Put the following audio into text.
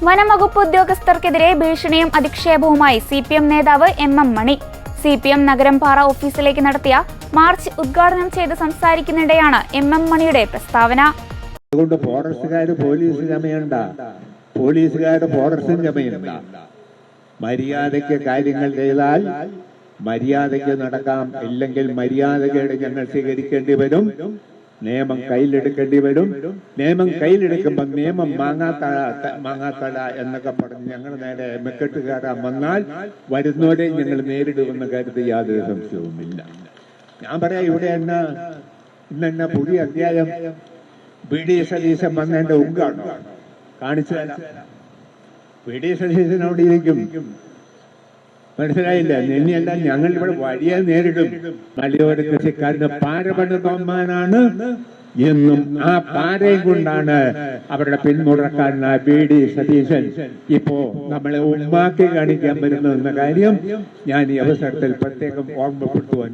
വനംവകുപ്പ് ഉദ്യോഗസ്ഥർക്കെതിരെ ഭീഷണിയും അധിക്ഷേപവുമായി CPM നേതാവ് MM മണി. CPM നഗരംപാറ ഓഫീസിലേക്ക് നടത്തിയ മാർച്ച് ഉദ്ഘാടനം ചെയ്ത് സംസാരിക്കുന്നിടെയാണ് MM മണിയുടെ പ്രസ്താവന. അതുകൊണ്ട് ഫോറസ്റ്റുകാർ പോലീസുകാരുടെ ഫോറസ്റ്റും ചമയണ്ട. മര്യാദയ്ക്ക് കാര്യങ്ങൾ ചെയ്താൽ മര്യാദയ്ക്ക് നടക്കാം, ഇല്ലെങ്കിൽ മര്യാദകേട് ഞങ്ങൾ സ്വീകരിക്കേണ്ടി വരും, നിയമം കയ്യിലെടുക്കേണ്ടി വരും. നിയമം കയ്യിലെടുക്കുമ്പോൾ നിയമം മാങ്ങാത്തല എന്നൊക്കെ പറഞ്ഞ് ഞങ്ങൾ നേരെ മെക്കെട്ട് കയറാൻ വന്നാൽ വരുന്നവരെ ഞങ്ങൾ നേരിടുമെന്ന് കരുതി യാതൊരു സംശയവുമില്ല. ഞാൻ പറയാം, ഇവിടെ ഇന്നെന്ന പുതിയ അധ്യായം BD സതീശൻ വന്നതിന്റെ ഉങ്കാണോ കാണിച്ചു തരാം. BD സതീശനോട് ഇരിക്കും, മനസ്സിലായില്ല? ഇനിയല്ല, ഞങ്ങൾ ഇവിടെ വഴിയെ നേരിടും. മലയോര കൃഷിക്കാരന് പാര പണി തോന്നാനാണ് എന്നും ആ പാരയും കൊണ്ടാണ് അവരുടെ പിന്മുറക്കാരനായ BD സതീശൻ ഇപ്പോ നമ്മളെ ഉമ്മാക്കി കാണിക്കാൻ വരുന്നു എന്ന കാര്യം ഞാൻ ഈ അവസരത്തിൽ പ്രത്യേകം ഓർമ്മപ്പെടുത്തുവാൻ